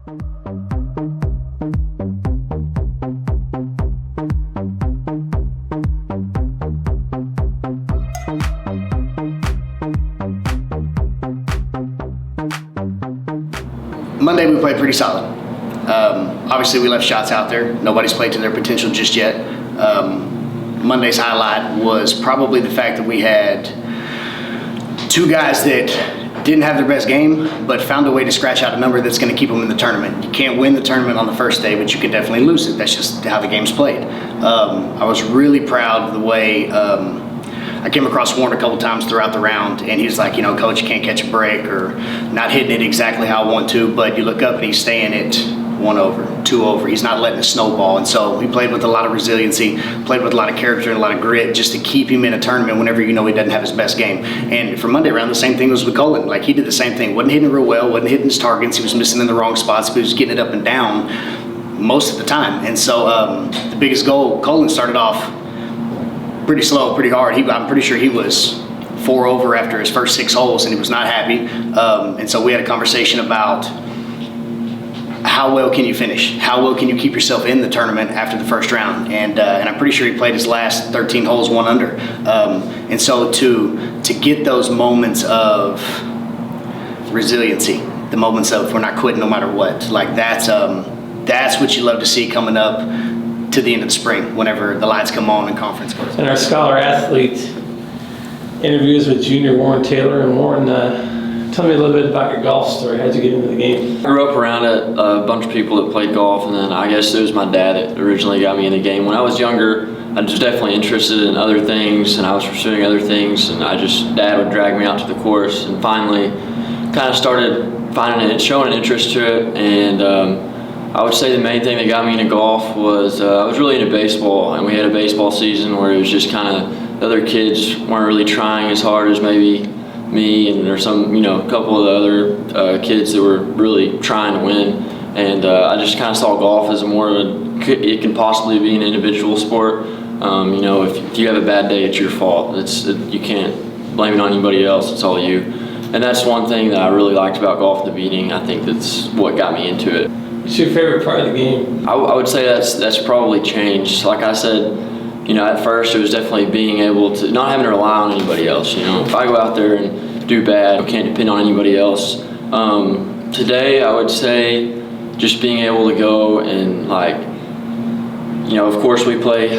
Monday we played pretty solid. Obviously we left shots out there. Nobody's played to their potential just yet. Monday's highlight was probably the fact that we had two guys that didn't have their best game, but found a way to scratch out a number that's going to keep them in the tournament. You can't win the tournament on the first day, but you can definitely lose it. That's just how the game's played. I was really proud of the way I came across Warren a couple times throughout the round, and he was like, Coach, you can't catch a break, or not hitting it exactly how I want to, but you look up and he's staying at 1 over, 2 over. He's not letting it snowball. And so he played with a lot of resiliency, played with a lot of character and a lot of grit just to keep him in a tournament whenever he doesn't have his best game. And for Monday round, the same thing was with Colin. Like, he did the same thing. Wasn't hitting it real well, wasn't hitting his targets. He was missing in the wrong spots, but he was getting it up and down most of the time. And so the biggest goal, Colin started off pretty slow, pretty hard. I'm pretty sure he was 4 over after his first 6 holes, and he was not happy. And so we had a conversation about how well can you finish? How well can you keep yourself in the tournament after the first round? And I'm pretty sure he played his last 13 holes 1 under. And so to get those moments of resiliency, the moments of we're not quitting no matter what, like that's what you love to see coming up to the end of the spring, whenever the lights come on and conference goes. And our scholar athlete interviews with junior Warren Taylor. And Warren, tell me a little bit about your golf story. How'd you get into the game? I grew up around a bunch of people that played golf, and then I guess it was my dad that originally got me in the game. When I was younger, I was definitely interested in other things, and I was pursuing other things, and Dad would drag me out to the course, and finally kind of started showing an interest to it. And I would say the main thing that got me into golf was I was really into baseball, and we had a baseball season where it was just kind of the other kids weren't really trying as hard as maybe me, and there's some, a couple of the other kids that were really trying to win. And I just kind of saw golf as it can possibly be an individual sport. If you have a bad day, it's your fault. You can't blame it on anybody else. It's all you. And that's one thing that I really liked about golf at the beginning. I think that's what got me into it. What's your favorite part of the game? I would say that's probably changed. Like I said, at first it was definitely being able to not having to rely on anybody else. If I go out there and do bad, I can't depend on anybody else. Today I would say just being able to go and of course we play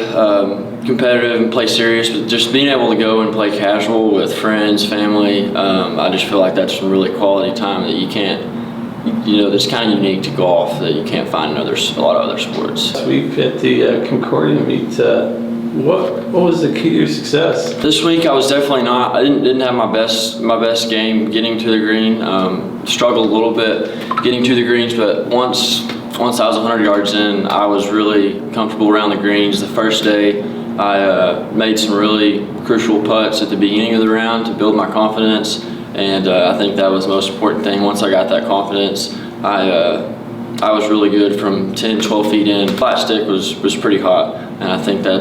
competitive and play serious, but just being able to go and play casual with friends, family, I just feel like that's some really quality time that you can't, that's kind of unique to golf that you can't find in a lot of other sports. This week at the Concordia meet, what was the key to your success? This week I was definitely not. I didn't have my best game getting to the green. Struggled a little bit getting to the greens, but once I was 100 yards in, I was really comfortable around the greens. The first day, I made some really crucial putts at the beginning of the round to build my confidence, and I think that was the most important thing. Once I got that confidence, I was really good from 10, 12 feet in. Flat stick was pretty hot, and I think that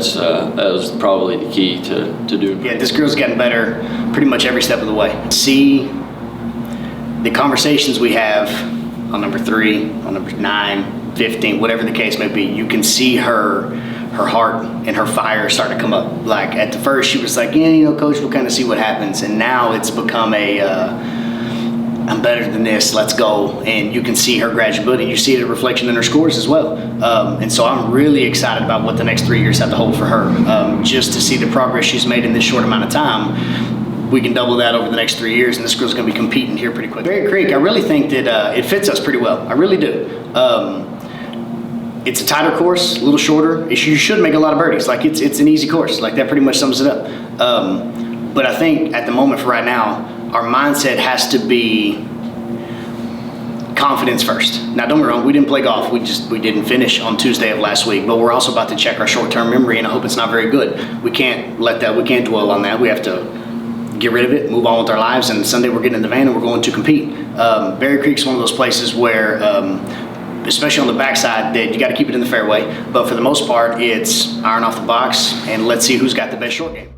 was probably the key to doing. Yeah, this girl's getting better pretty much every step of the way. See the conversations we have on number 3, on number 9, 15, whatever the case may be, you can see her heart and her fire start to come up. Like at the first she was like, Coach, we'll kind of see what happens. And now it's become I'm better than this, let's go. And you can see her gradually. You see the reflection in her scores as well. And so I'm really excited about what the next 3 years have to hold for her. Just to see the progress she's made in this short amount of time. We can double that over the next 3 years, and this girl's gonna be competing here pretty quick. Berry Creek, I really think that it fits us pretty well. I really do. It's a tighter course, a little shorter. You should make a lot of birdies. Like it's an easy course. Like that pretty much sums it up. But I think at the moment for right now, our mindset has to be confidence first. Now don't get me wrong, we didn't play golf. We didn't finish on Tuesday of last week, but we're also about to check our short-term memory, and I hope it's not very good. We can't dwell on that. We have to get rid of it, move on with our lives, and Sunday we're getting in the van and we're going to compete. Berry Creek's one of those places where, especially on the backside, that you got to keep it in the fairway, but for the most part, it's iron off the box, and let's see who's got the best short game.